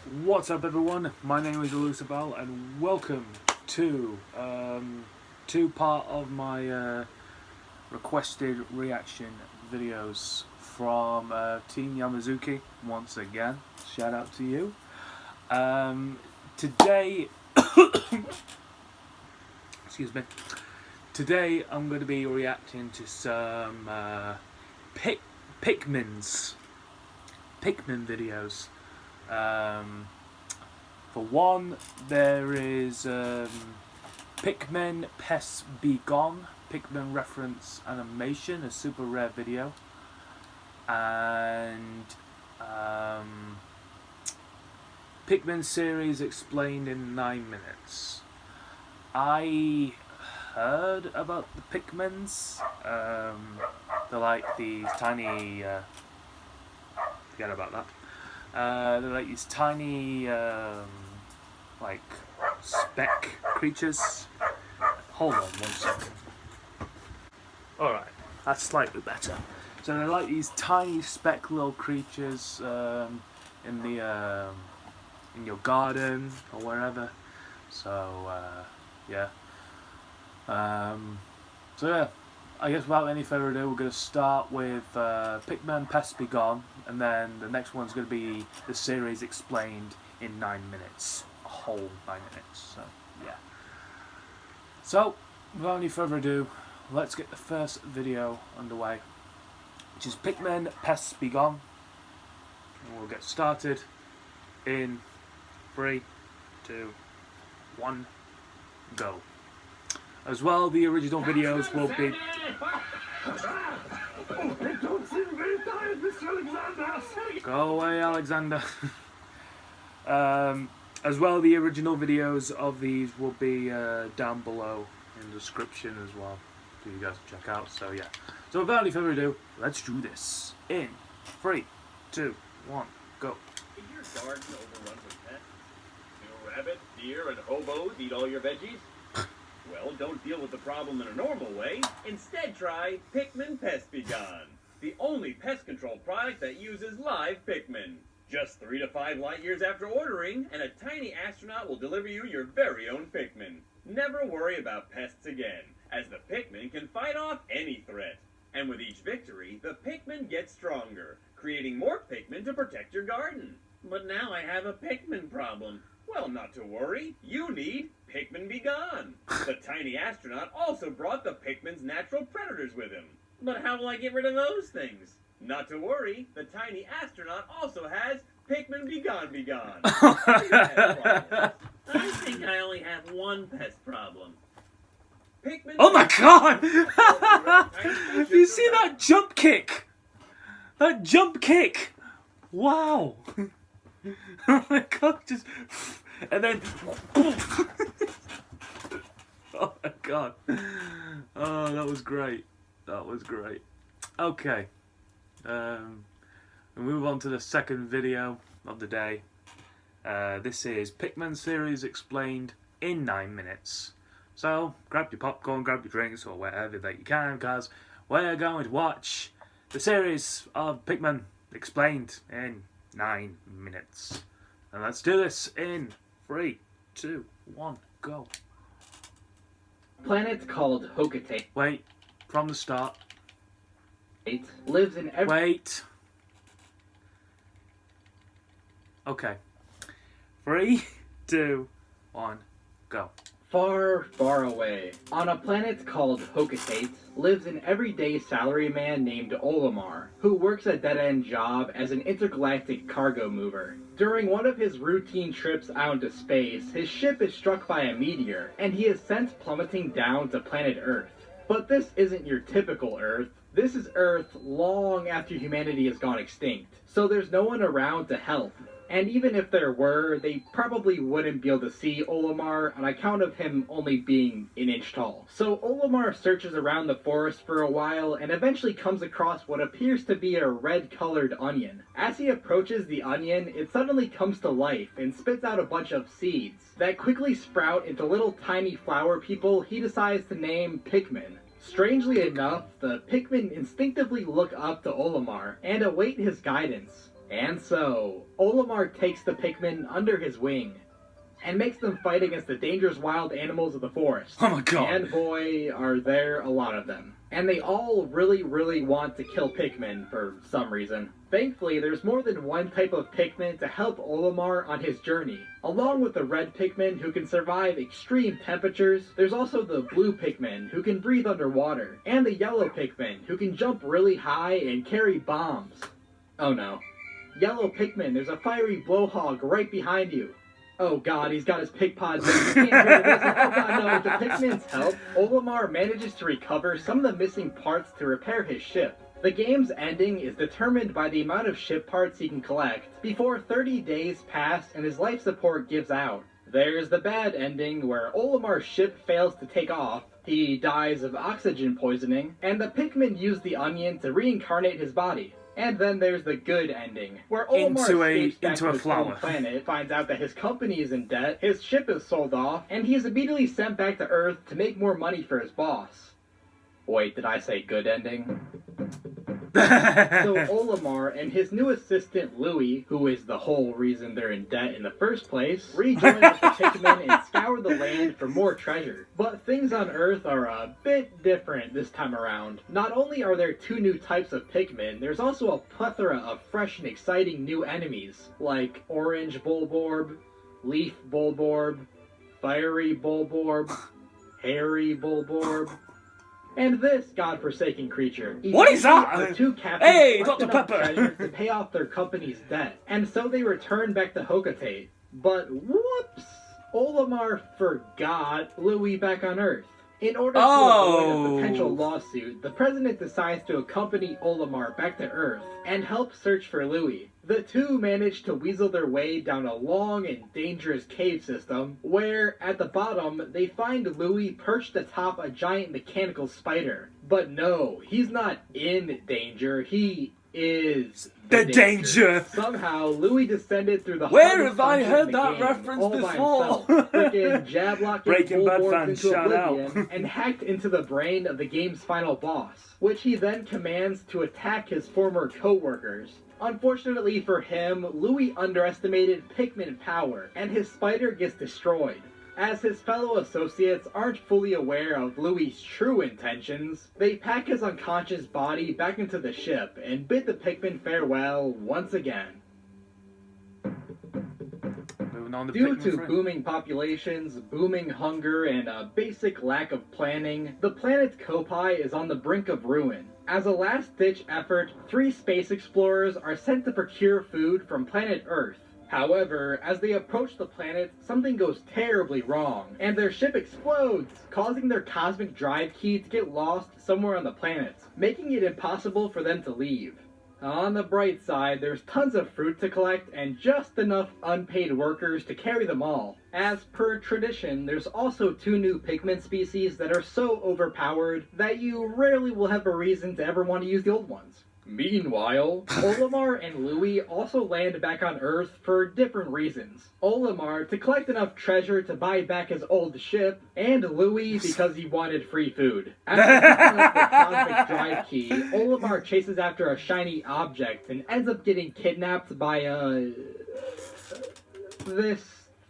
What's up, everyone? My name is Elusabel, and welcome to two-part of my requested reaction videos from Team Yamazuki. Once again, shout out to you. Today, excuse me. Today, I'm going to be reacting to some Pikmin videos. For one, there is Pikmin Pest Be Gone, Pikmin reference animation, a super rare video, and Pikmin series explained in 9 minutes. I heard about the Pikmins. They're like these tiny. Forget about that. They're like these tiny, like, speck creatures. Hold on 1 second. Alright, that's slightly better. So they're like these tiny speck little creatures in your garden or wherever. So, yeah. I guess without any further ado, we're going to start with Pikmin Pest Be Gone, and then the next one's going to be the series explained in 9 minutes. A whole 9 minutes, so yeah. So, without any further ado, let's get the first video underway, which is Pikmin Pest Be Gone. And we'll get started in 3, 2, 1, go. As well, the original videos will be... They don't seem very tired, Mr. Alexander. Go away, Alexander. As well, the original videos of these will be down below in the description as well, for you guys to check out. So yeah. So without any further ado, let's do this. In 3, 2, 1, go. Is your garden overrun with pests? Do rabbits, deer, and hobos eat all your veggies? Well, don't deal with the problem in a normal way. Instead, try Pikmin Pest Be Gone, the only pest control product that uses live Pikmin. Just 3 to 5 light years after ordering, and a tiny astronaut will deliver you your very own Pikmin. Never worry about pests again, as the Pikmin can fight off any threat. And with each victory, the Pikmin gets stronger, creating more Pikmin to protect your garden. But now I have a Pikmin problem. Well, not to worry. You need Pikmin Be Gone. The tiny astronaut also brought the Pikmin's natural predators with him. But how will I get rid of those things? Not to worry. The tiny astronaut also has Pikmin Be Gone Be Gone. I think I only have one pest problem. Pikmin. Oh my god! You see that jump kick? That jump kick! Wow! Oh my god, just... And then... Oh my god. Oh, that was great. That was great. Okay. We move on to the second video of the day. This is Pikmin series explained in 9 minutes. So, grab your popcorn, grab your drinks, or whatever that you can, because we're going to watch the series of Pikmin explained in 9 minutes. And let's do this in 3, 2, 1, go. Planet called Hokate Wait, from the start. lives in every... Wait. Okay. 3, 2, 1, go. Far, far away. On a planet called Hokate lives an everyday salaryman named Olimar, who works a dead-end job as an intergalactic cargo mover. During one of his routine trips out into space, his ship is struck by a meteor, and he is sent plummeting down to planet Earth. But this isn't your typical Earth. This is Earth long after humanity has gone extinct, so there's no one around to help. And even if there were, they probably wouldn't be able to see Olimar on account of him only being an inch tall. So Olimar searches around the forest for a while and eventually comes across what appears to be a red-colored onion. As he approaches the onion, it suddenly comes to life and spits out a bunch of seeds that quickly sprout into little tiny flower people he decides to name Pikmin. Strangely enough, the Pikmin instinctively look up to Olimar and await his guidance. And so, Olimar takes the Pikmin under his wing and makes them fight against the dangerous wild animals of the forest. Oh my god. And boy, are there a lot of them. And they all really, really want to kill Pikmin for some reason. Thankfully, there's more than one type of Pikmin to help Olimar on his journey. Along with the red Pikmin who can survive extreme temperatures, there's also the blue Pikmin who can breathe underwater, and the yellow Pikmin who can jump really high and carry bombs. Oh no. Yellow Pikmin, there's a fiery blowhog right behind you. Oh god, he's got his pig pods in. You can't hear this. Oh god, no. With the Pikmin's help, Olimar manages to recover some of the missing parts to repair his ship. The game's ending is determined by the amount of ship parts he can collect before 30 days pass and his life support gives out. There's the bad ending where Olimar's ship fails to take off, he dies of oxygen poisoning, and the Pikmin use the onion to reincarnate his body. And then there's the good ending, where Olimar escapes back to his home planet, finds out that his company is in debt, his ship is sold off, and he is immediately sent back to Earth to make more money for his boss. Wait, did I say good ending? So Olimar and his new assistant Louie, who is the whole reason they're in debt in the first place, rejoin with the Pikmin and scour the land for more treasure. But things on Earth are a bit different this time around. Not only are there 2 new types of Pikmin, there's also a plethora of fresh and exciting new enemies, like Orange Bulborb, Leaf Bulborb, Fiery Bulborb, Hairy Bulborb, and this godforsaken creature. What is that? The 2 captains hey, collected Dr. enough Pepper! treasure to pay off their company's debt, and so they returned back to Hocotate. But whoops! Olimar forgot Louie back on Earth. In order to avoid a potential lawsuit, the president decides to accompany Olimar back to Earth and help search for Louie. The 2 manage to weasel their way down a long and dangerous cave system, where, at the bottom, they find Louie perched atop a giant mechanical spider. But no, he's not in danger, he is the danger. Somehow, Louie descended through the Where have I hardest heard dungeon in the that game, reference all by before? himself, freaking jab-locking Breaking Bad Bulborb fans, into shout out. oblivion, and hacked into the brain of the game's final boss, which he then commands to attack his former co-workers. Unfortunately for him, Louie underestimated Pikmin power, and his spider gets destroyed. As his fellow associates aren't fully aware of Louie's true intentions, they pack his unconscious body back into the ship and bid the Pikmin farewell once again. Moving on to Due Pikmin to friend. booming populations, booming hunger, and a basic lack of planning, the planet Kopai is on the brink of ruin. As a last-ditch effort, 3 space explorers are sent to procure food from planet Earth. However, as they approach the planet, something goes terribly wrong, and their ship explodes, causing their cosmic drive key to get lost somewhere on the planet, making it impossible for them to leave. On the bright side, there's tons of fruit to collect and just enough unpaid workers to carry them all. As per tradition, there's also 2 new Pikmin species that are so overpowered that you rarely will have a reason to ever want to use the old ones. Meanwhile, Olimar and Louie also land back on Earth for different reasons. Olimar to collect enough treasure to buy back his old ship, and Louie because he wanted free food. After picking up the cosmic drive key, Olimar chases after a shiny object and ends up getting kidnapped by this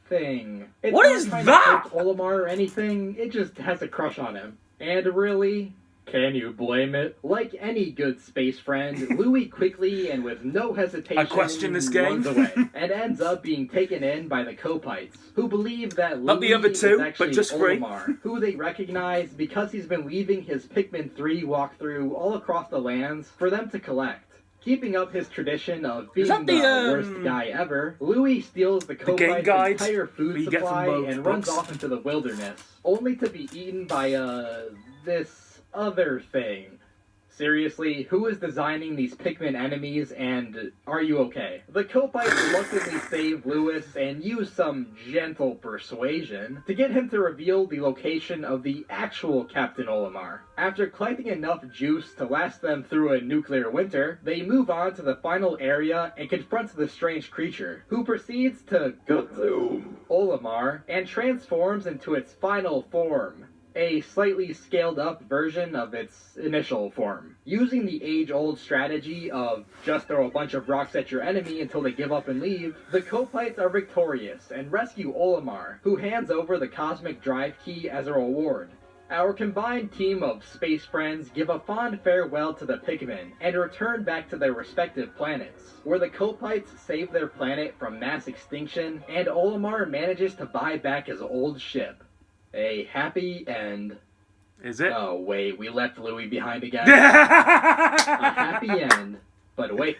thing. It's What not is trying that? to hurt Olimar or anything, it just has a crush on him. And really, can you blame it? Like any good space friend, Louie quickly and with no hesitation I question this game. runs away and ends up being taken in by the Kopites, who believe that Not the Louie other 2, is actually but just 3. Olimar, who they recognize because he's been leaving his Pikmin 3 walkthrough all across the lands for them to collect. Keeping up his tradition of being that the the, worst guy ever, Louie steals the game Kopites' guide entire food we get from supply both and runs books? off into the wilderness, only to be eaten by, this other thing. Seriously, who is designing these Pikmin enemies, and are you okay? The Kopites reluctantly save Lewis and use some gentle persuasion to get him to reveal the location of the actual Captain Olimar. After collecting enough juice to last them through a nuclear winter, they move on to the final area and confront the strange creature, who proceeds to consume Olimar and transforms into its final form. a slightly scaled up version of its initial form. Using the age-old strategy of just throw a bunch of rocks at your enemy until they give up and leave, the Copites are victorious and rescue Olimar, who hands over the Cosmic Drive Key as a reward. Our combined team of space friends give a fond farewell to the Pikmin and return back to their respective planets, where the Copites save their planet from mass extinction and Olimar manages to buy back his old ship. A happy end. Is it? Oh, wait, we left Louis behind again. A happy end. But wait.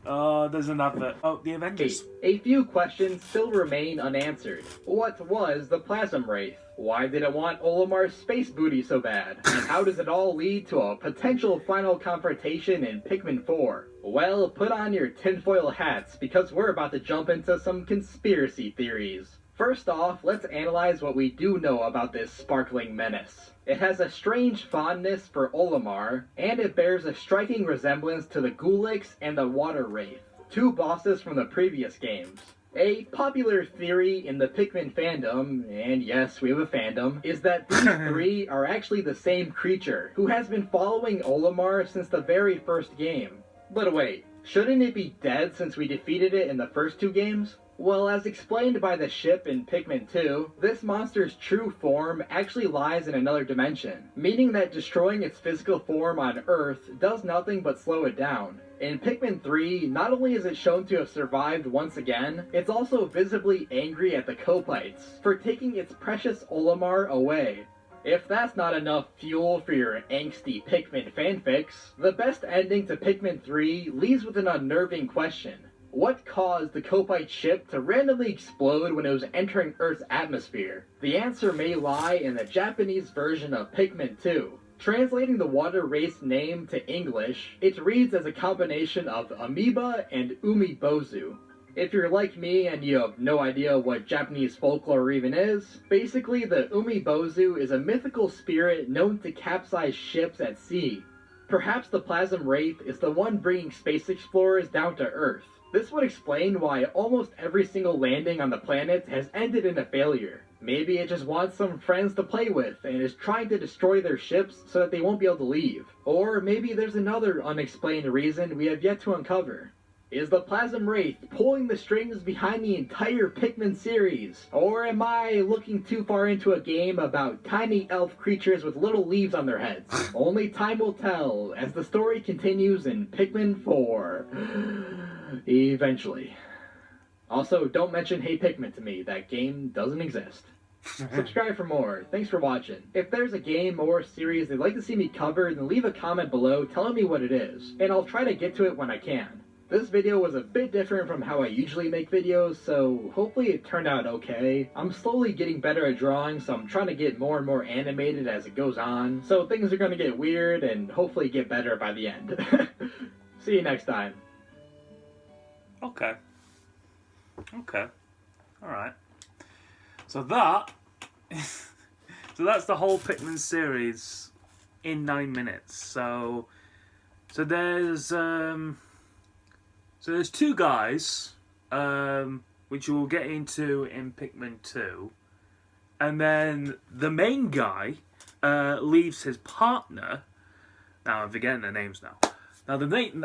Oh, there's an advert. Oh, the Avengers. A few questions still remain unanswered. What was the Plasm Wraith? Why did it want Olimar's space booty so bad? And how does it all lead to a potential final confrontation in Pikmin 4? Well, put on your tinfoil hats, because we're about to jump into some conspiracy theories. First off, let's analyze what we do know about this sparkling menace. It has a strange fondness for Olimar, and it bears a striking resemblance to the Gulix and the Water Wraith, two bosses from the previous games. A popular theory in the Pikmin fandom, and yes, we have a fandom, is that these three are actually the same creature, who has been following Olimar since the very first game. But wait, shouldn't it be dead since we defeated it in the first two games? Well, as explained by the ship in Pikmin 2, this monster's true form actually lies in another dimension, meaning that destroying its physical form on Earth does nothing but slow it down. In Pikmin 3, not only is it shown to have survived once again, it's also visibly angry at the Copites for taking its precious Olimar away. If that's not enough fuel for your angsty Pikmin fanfics, the best ending to Pikmin 3 leaves with an unnerving question. What caused the Copite ship to randomly explode when it was entering Earth's atmosphere? The answer may lie in the Japanese version of Pikmin 2. Translating the water race name to English, it reads as a combination of amoeba and umibozu. If you're like me and you have no idea what Japanese folklore even is, basically the umibozu is a mythical spirit known to capsize ships at sea. Perhaps the Plasm Wraith is the one bringing space explorers down to Earth. This would explain why almost every single landing on the planet has ended in a failure. Maybe it just wants some friends to play with and is trying to destroy their ships so that they won't be able to leave. Or maybe there's another unexplained reason we have yet to uncover. Is the Plasm Wraith pulling the strings behind the entire Pikmin series? Or am I looking too far into a game about tiny elf creatures with little leaves on their heads? Only time will tell as the story continues in Pikmin 4. Eventually. Also, don't mention Hey Pikmin to me. That game doesn't exist. Subscribe for more. Thanks for watching. If there's a game or series they'd like to see me cover, then leave a comment below telling me what it is, and I'll try to get to it when I can. This video was a bit different from how I usually make videos, so hopefully it turned out okay. I'm slowly getting better at drawing, so I'm trying to get more and more animated as it goes on, so things are going to get weird and hopefully get better by the end. See you next time. Okay. Alright. So that... so that's the whole Pikmin series in 9 minutes. So there's... So there's two guys, which we'll get into in Pikmin 2. And then the main guy leaves his partner... Now I'm forgetting their names now. Now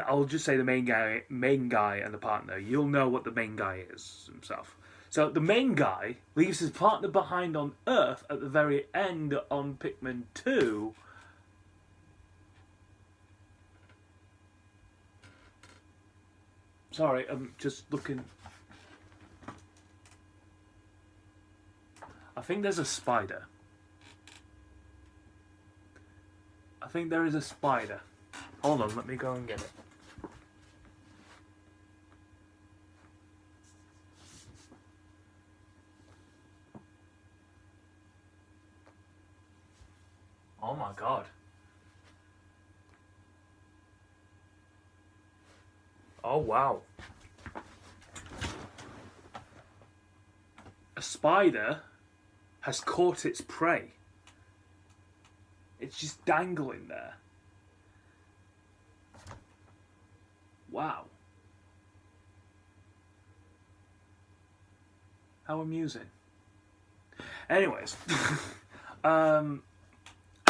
I'll just say the main guy and the partner. You'll know what the main guy is himself. So the main guy leaves his partner behind on Earth at the very end on Pikmin 2. Sorry, I'm just looking. I think there's a spider. I think there is a spider. Hold on, let me go and get it. Oh my god. Oh wow. A spider has caught its prey. It's just dangling there. Wow. How amusing. Anyways,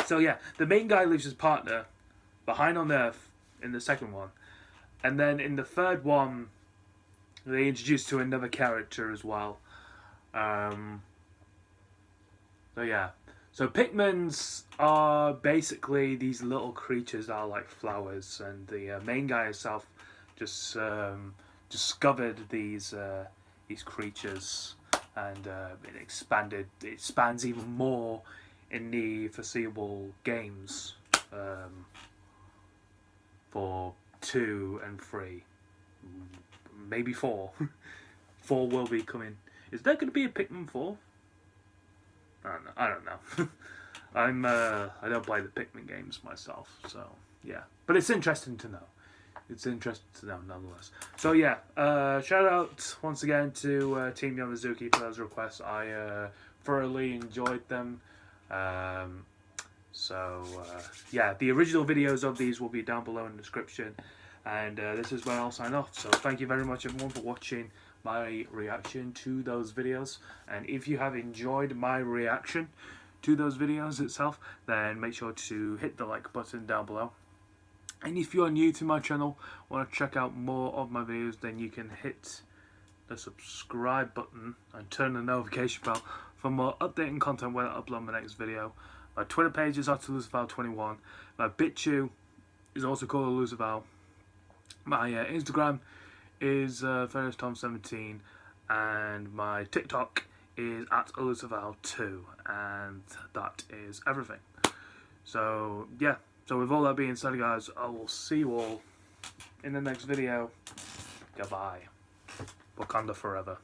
So yeah, the main guy leaves his partner behind on Earth in the second one, and then in the third one, they introduce to another character as well. So yeah, so Pikmans are basically these little creatures that are like flowers, and the main guy himself just discovered these creatures, and it expands even more in the foreseeable games for 2 and 3, maybe 4. 4 will be coming. Is there going to be a Pikmin 4? I don't know. I don't play the Pikmin games myself, so yeah. But it's interesting to know. It's interesting to know nonetheless. So yeah, shout out once again to Team Yamazuki for those requests. I thoroughly enjoyed them. Yeah, the original videos of these will be down below in the description. And this is where I'll sign off. So thank you very much everyone for watching my reaction to those videos. And if you have enjoyed my reaction to those videos itself, then make sure to hit the like button down below. And if you're new to my channel, want to check out more of my videos, then you can hit the subscribe button and turn the notification bell for more updating content when I upload my next video. My Twitter page is @elusiveval21. My BitChute is also called elusiveval. My Instagram is FerrisTom17, and my TikTok is @elusiveval2, and that is everything. So yeah, so with all that being said, guys, I will see you all in the next video. Goodbye. Wakanda forever.